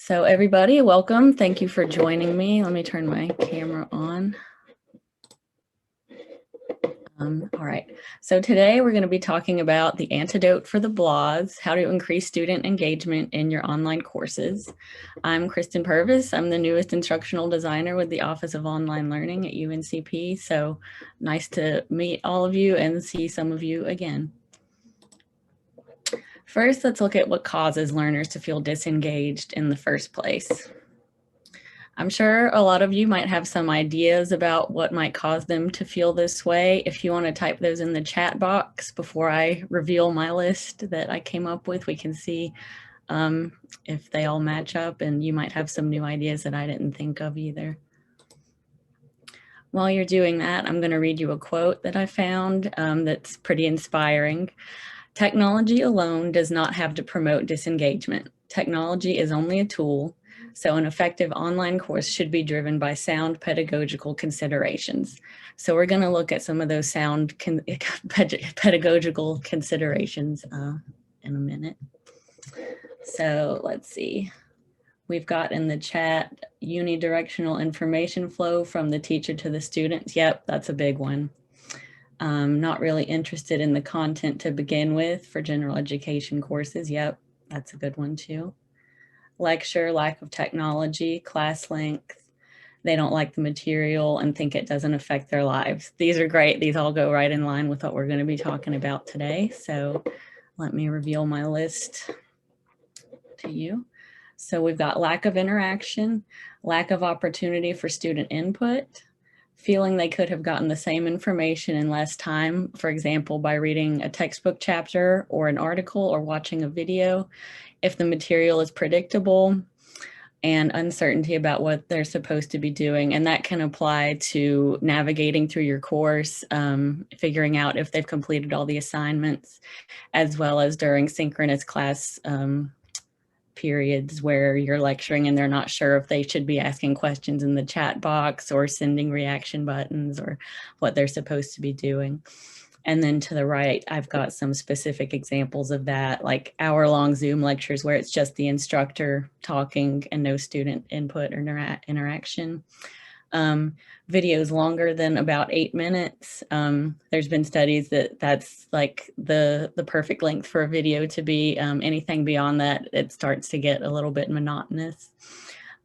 So everybody, welcome. Thank you for joining me. Let me turn my camera on. All right, so today we're going to be talking about the antidote for the blahs, how to increase student engagement in your online courses. I'm Kristen Purvis. I'm the newest instructional designer with the Office of Online Learning at UNCP. So nice to meet all of you and see some of you again. First, let's look at what causes learners to feel disengaged in the first place. I'm sure a lot of you might have some ideas about what might cause them to feel this way. If you want to type those in the chat box before I reveal my list that I came up with, we can see if they all match up, and you might have some new ideas that I didn't think of either. While you're doing that, I'm going to read you a quote that I found that's pretty inspiring. Technology alone does not have to promote disengagement. Technology is only a tool, so an effective online course should be driven by sound pedagogical considerations. So we're going to look at some of those sound pedagogical considerations in a minute. So let's see. We've got in the chat unidirectional information flow from the teacher to the students. Yep, that's a big one. Not really interested in the content to begin with for general education courses. Yep, that's a good one too. Lecture, lack of technology, class length. They don't like the material and think it doesn't affect their lives. These are great. These all go right in line with what we're going to be talking about today. So let me reveal my list to you. So we've got lack of interaction, lack of opportunity for student input, feeling they could have gotten the same information in less time, for example, by reading a textbook chapter or an article or watching a video, if the material is predictable, and uncertainty about what they're supposed to be doing. And that can apply to navigating through your course, figuring out if they've completed all the assignments, as well as during synchronous class periods where you're lecturing and they're not sure if they should be asking questions in the chat box or sending reaction buttons or what they're supposed to be doing. And then to the right, I've got some specific examples of that, like hour-long Zoom lectures where it's just the instructor talking and no student input or interaction. Videos longer than about 8 minutes. There's been studies that that's like the perfect length for a video to be. Anything beyond that, it starts to get a little bit monotonous.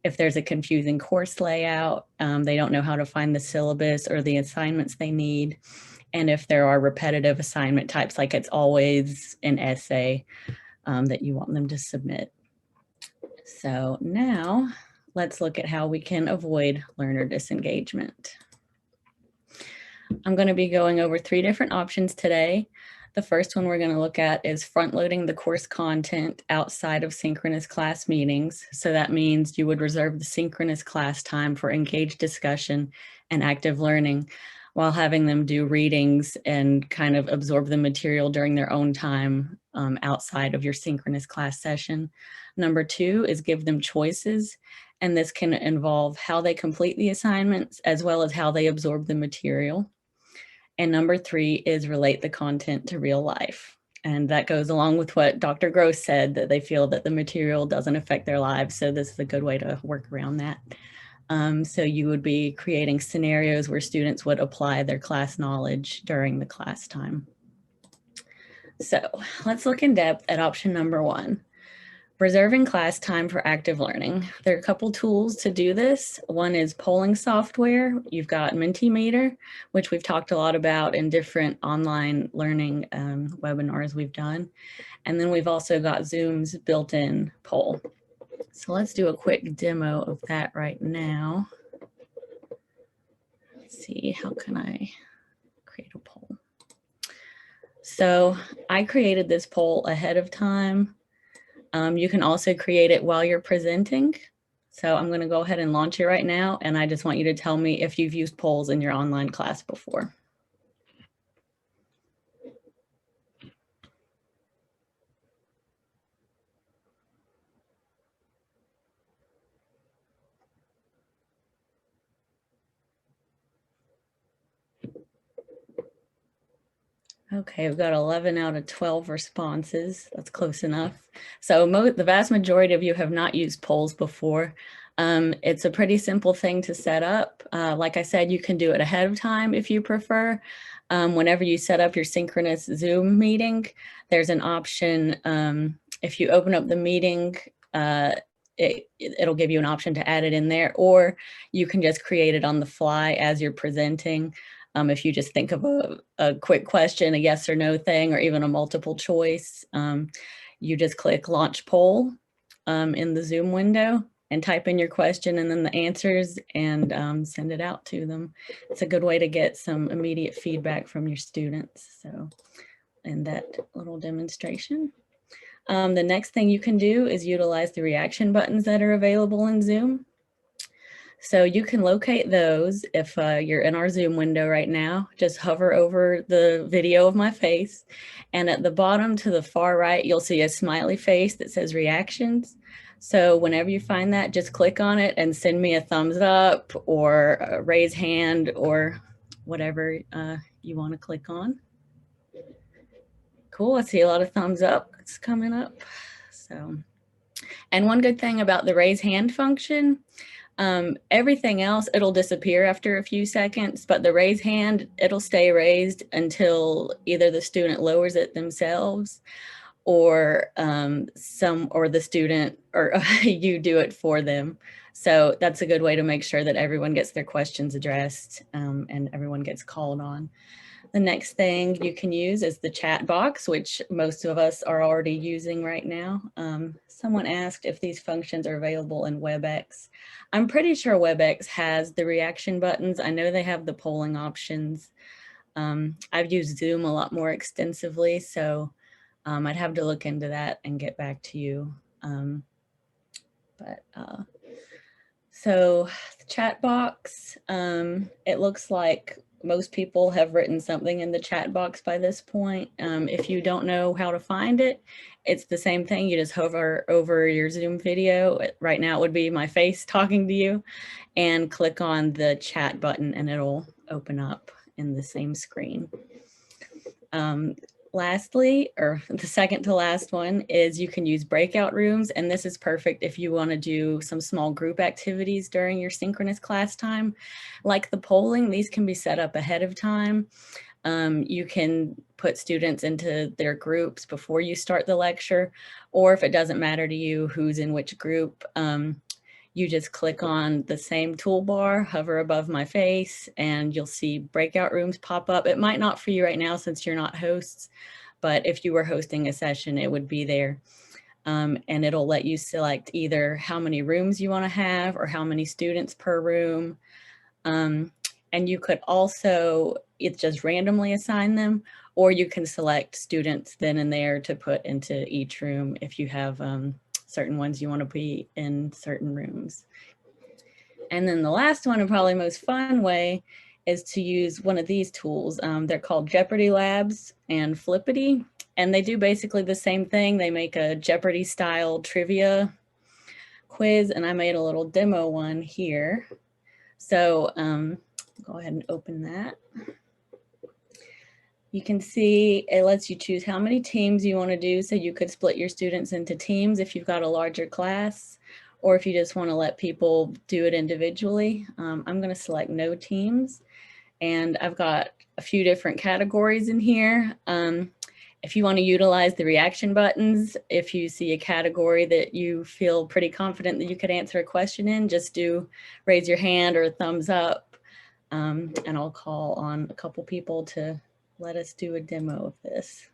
If there's a confusing course layout, they don't know how to find the syllabus or the assignments they need. And if there are repetitive assignment types, like it's always an essay that you want them to submit. So now let's look at how we can avoid learner disengagement. I'm going to be going over 3 different options today. The first one we're going to look at is front-loading the course content outside of synchronous class meetings. So that means you would reserve the synchronous class time for engaged discussion and active learning, while having them do readings and kind of absorb the material during their own time outside of your synchronous class session. Number 2 is give them choices, and this can involve how they complete the assignments as well as how they absorb the material. And number 3 is relate the content to real life. And that goes along with what Dr. Gross said, that they feel that the material doesn't affect their lives. So this is a good way to work around that. So you would be creating scenarios where students would apply their class knowledge during the class time. So let's look in depth at option number 1. Reserving class time for active learning. There are a couple tools to do this. One is polling software. You've got Mentimeter, which we've talked a lot about in different online learning webinars we've done. And then we've also got Zoom's built-in poll. So let's do a quick demo of that right now. Let's see, how can I create a poll? So I created this poll ahead of time. You can also create it while you're presenting. So I'm going to go ahead and launch it right now. And I just want you to tell me if you've used polls in your online class before. Okay, we've got 11 out of 12 responses. That's close enough. So the vast majority of you have not used polls before. It's a pretty simple thing to set up. Like I said, you can do it ahead of time if you prefer. Whenever you set up your synchronous Zoom meeting, there's an option. If you open up the meeting, it'll give you an option to add it in there, or you can just create it on the fly as you're presenting. If you just think of a quick question, a yes or no thing, or even a multiple choice, you just click launch poll in the Zoom window and type in your question and then the answers and send it out to them. It's a good way to get some immediate feedback from your students. So, in that little demonstration. The next thing you can do is utilize the reaction buttons that are available in Zoom. So you can locate those if you're in our Zoom window right now. Just hover over the video of my face, and at the bottom to the far right, you'll see a smiley face that says reactions. So whenever you find that, just click on it and send me a thumbs up or a raise hand or whatever you want to click on. Cool, I see a lot of thumbs up. It's coming up. So, and one good thing about the raise hand function, everything else, it'll disappear after a few seconds, but the raise hand, it'll stay raised until either the student lowers it themselves or the student or you do it for them. So that's a good way to make sure that everyone gets their questions addressed and everyone gets called on. The next thing you can use is the chat box, which most of us are already using right now. Someone asked if these functions are available in WebEx. I'm pretty sure WebEx has the reaction buttons. I know they have the polling options. I've used Zoom a lot more extensively, so I'd have to look into that and get back to you. So the chat box, it looks like most people have written something in the chat box by this point. If you don't know how to find it, it's the same thing. You just hover over your Zoom video. Right now it would be my face talking to you, and click on the chat button and it'll open up in the same screen. Lastly, or the second to last one, is you can use breakout rooms, and this is perfect if you want to do some small group activities during your synchronous class time. Like the polling, these can be set up ahead of time. You can put students into their groups before you start the lecture, or if it doesn't matter to you who's in which group, you just click on the same toolbar, hover above my face, and you'll see breakout rooms pop up. It might not for you right now since you're not hosts, but if you were hosting a session, it would be there. And it'll let you select either how many rooms you want to have or how many students per room. And you could also, it just randomly assign them, or you can select students then and there to put into each room if you have certain ones you want to be in certain rooms. And then the last one, and probably most fun way, is to use one of these tools. They're called Jeopardy Labs and Flippity, and they do basically the same thing. They make a Jeopardy style trivia quiz, and I made a little demo one here. So go ahead and open that. You can see it lets you choose how many teams you want to do. So you could split your students into teams if you've got a larger class, or if you just want to let people do it individually. I'm going to select no teams, and I've got a few different categories in here. If you want to utilize the reaction buttons, if you see a category that you feel pretty confident that you could answer a question in, just do raise your hand or a thumbs up, and I'll call on a couple people to let us do a demo of this.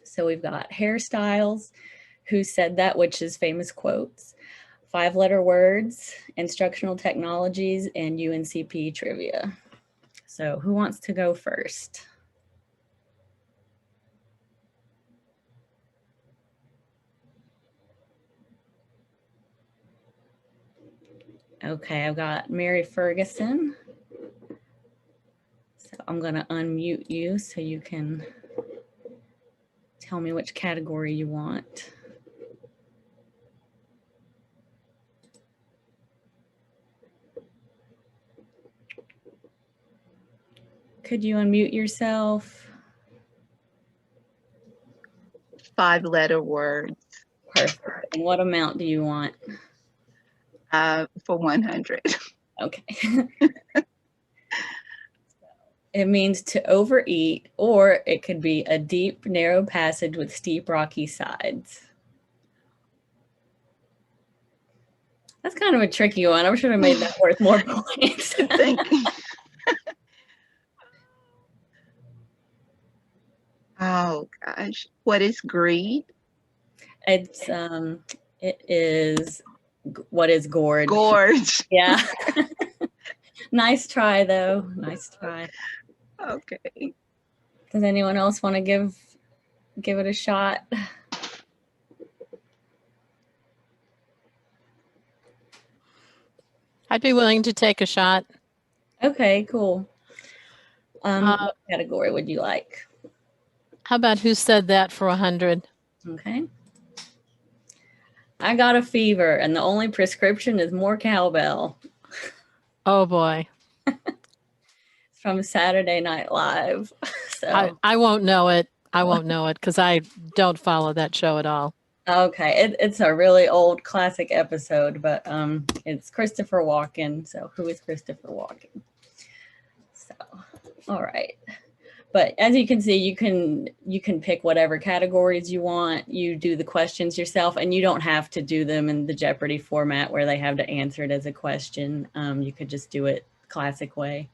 So we've got hairstyles, who said that, which is famous quotes, 5-letter words, instructional technologies, and UNCP trivia. So who wants to go first? Okay, I've got Mary Ferguson. So I'm going to unmute you so you can tell me which category you want. Could you unmute yourself? 5-letter words. Perfect. And what amount do you want? For 100. Okay. It means to overeat, or it could be a deep, narrow passage with steep, rocky sides. That's kind of a tricky one. I should have made that worth more points. Thank you. Oh gosh, what is greed? It is what is gorge. Gorge. Yeah. Nice try though. Nice try. Okay. Does anyone else want to give it a shot? I'd be willing to take a shot. Okay, cool. What category would you like? How about who said that for 100? Okay. I got a fever, and the only prescription is more cowbell. Oh boy. It's from Saturday Night Live. So I won't know it. I won't know it because I don't follow that show at all. Okay, it's a really old classic episode, but it's Christopher Walken. So who is Christopher Walken? So, all right. But as you can see, you can pick whatever categories you want. You do the questions yourself, and you don't have to do them in the Jeopardy format where they have to answer it as a question. You could just do it classic way.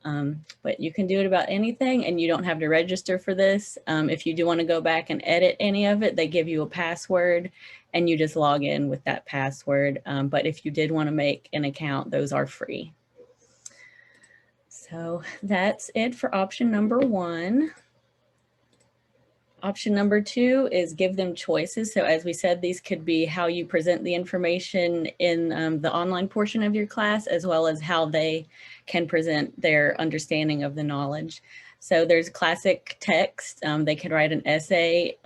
But you can do it about anything, and you don't have to register for this. If you do want to go back and edit any of it, they give you a password, and you just log in with that password. But if you did want to make an account, those are free. So that's it for option number 1. Option number 2 is give them choices. So as we said, these could be how you present the information in the online portion of your class, as well as how they can present their understanding of the knowledge. So there's classic text. They could write an essay,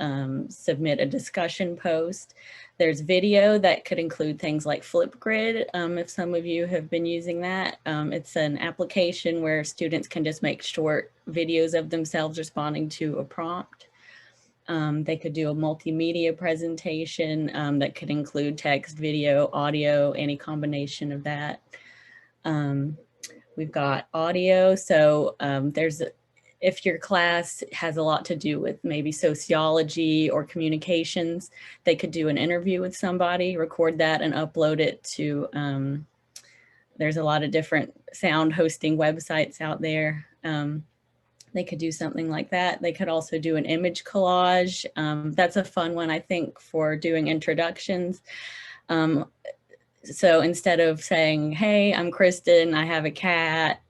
submit a discussion post. There's video that could include things like Flipgrid, if some of you have been using that. It's an application where students can just make short videos of themselves responding to a prompt. They could do a multimedia presentation that could include text, video, audio, any combination of that. We've got audio. So if your class has a lot to do with maybe sociology or communications, they could do an interview with somebody, record that and upload it to, there's a lot of different sound hosting websites out there. They could do something like that. They could also do an image collage. That's a fun one, I think, for doing introductions. So instead of saying, hey, I'm Kristen, I have a cat,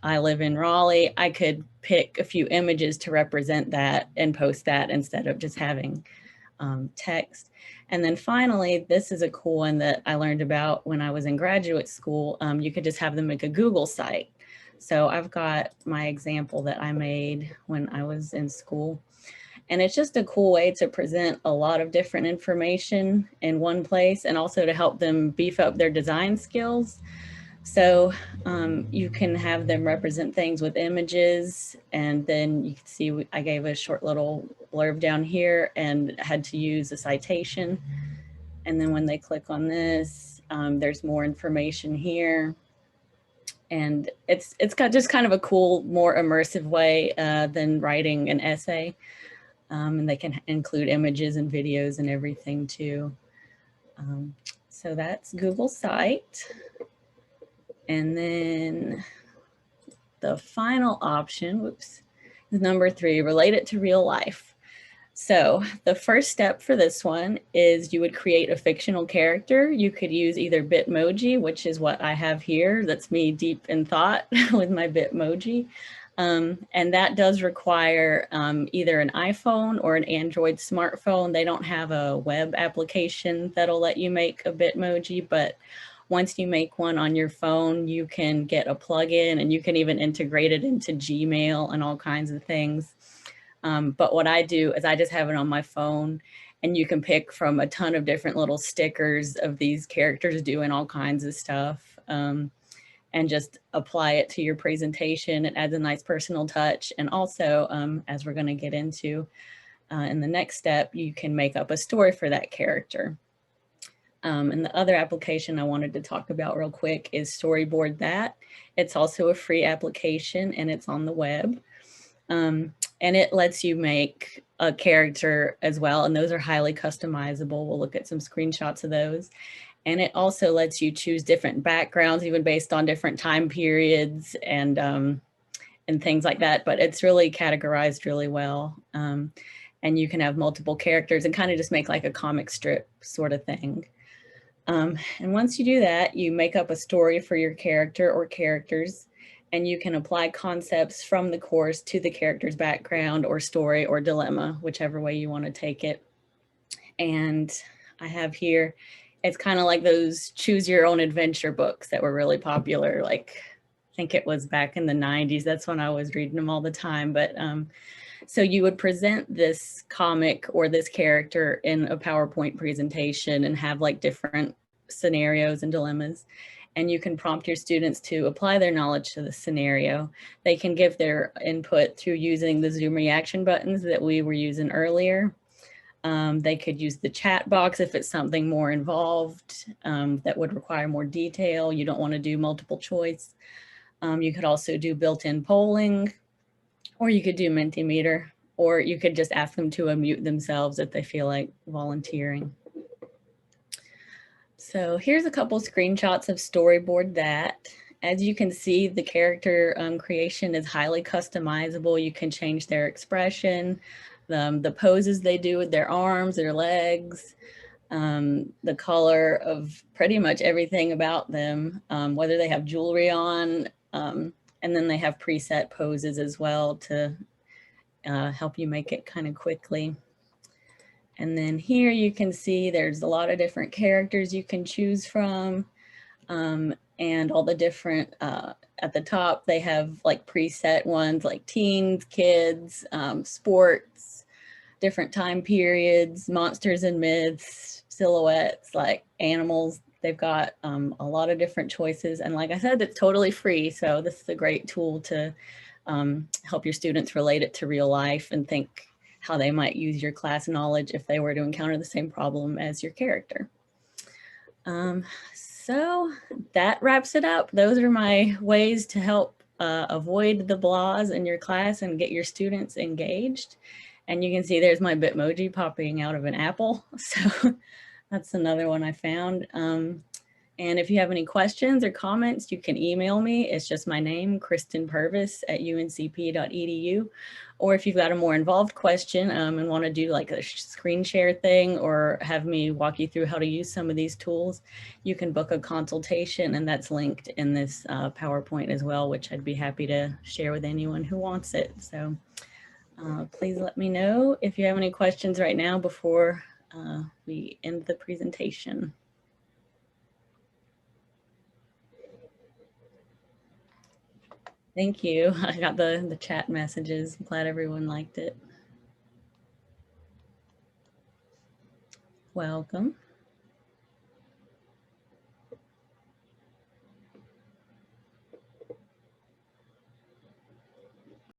I live in Raleigh, I could pick a few images to represent that and post that instead of just having text. And then finally, this is a cool one that I learned about when I was in graduate school. You could just have them make a Google site. So I've got my example that I made when I was in school. And it's just a cool way to present a lot of different information in one place, and also to help them beef up their design skills. So you can have them represent things with images, and then you can see I gave a short little blurb down here and had to use a citation. And then when they click on this, there's more information here. And it's got just kind of a cool, more immersive way than writing an essay. And they can include images and videos and everything too. So that's Google Site. And then the final option, whoops, is number 3, relate it to real life. So the first step for this one is you would create a fictional character. You could use either Bitmoji, which is what I have here. That's me deep in thought with my Bitmoji. And that does require either an iPhone or an Android smartphone. They don't have a web application that'll let you make a Bitmoji, but once you make one on your phone, you can get a plugin, and you can even integrate it into Gmail and all kinds of things. But what I do is I just have it on my phone, and you can pick from a ton of different little stickers of these characters doing all kinds of stuff, and just apply it to your presentation. It adds a nice personal touch. And also, as we're going to get into, in the next step, you can make up a story for that character. And the other application I wanted to talk about real quick is Storyboard That. It's also a free application and it's on the web. And it lets you make a character as well. And those are highly customizable. We'll look at some screenshots of those. And it also lets you choose different backgrounds, even based on different time periods and things like that. But it's really categorized really well. And you can have multiple characters and kind of just make like a comic strip sort of thing. And once you do that, you make up a story for your character or characters, and you can apply concepts from the course to the character's background or story or dilemma, whichever way you want to take it. And I have here, it's kind of like those choose your own adventure books that were really popular. Like, I think it was back in the 90s. That's when I was reading them all the time. But so you would present this comic or this character in a PowerPoint presentation and have like different scenarios and dilemmas. And you can prompt your students to apply their knowledge to the scenario. They can give their input through using the Zoom reaction buttons that we were using earlier. They could use the chat box if it's something more involved that would require more detail. You don't want to do multiple choice. You could also do built-in polling, or you could do Mentimeter, or you could just ask them to unmute themselves if they feel like volunteering. So here's a couple screenshots of Storyboard That. As you can see, the character creation is highly customizable. You can change their expression, the poses they do with their arms, their legs, the color of pretty much everything about them, whether they have jewelry on, and then they have preset poses as well to help you make it kind of quickly. And then here you can see there's a lot of different characters you can choose from, and all the different, at the top, they have like preset ones like teens, kids, sports, different time periods, monsters and myths, silhouettes, like animals. They've got a lot of different choices. And like I said, it's totally free. So this is a great tool to help your students relate it to real life and think how they might use your class knowledge if they were to encounter the same problem as your character. So that wraps it up. Those are my ways to help avoid the blahs in your class and get your students engaged. And you can see there's my Bitmoji popping out of an apple. So that's another one I found. And if you have any questions or comments, you can email me. It's just my name, Kristen Purvis @uncp.edu. Or if you've got a more involved question and want to do like a screen share thing or have me walk you through how to use some of these tools, you can book a consultation, and that's linked in this PowerPoint as well, which I'd be happy to share with anyone who wants it. So please let me know if you have any questions right now before we end the presentation. Thank you. I got the chat messages. I'm glad everyone liked it. Welcome.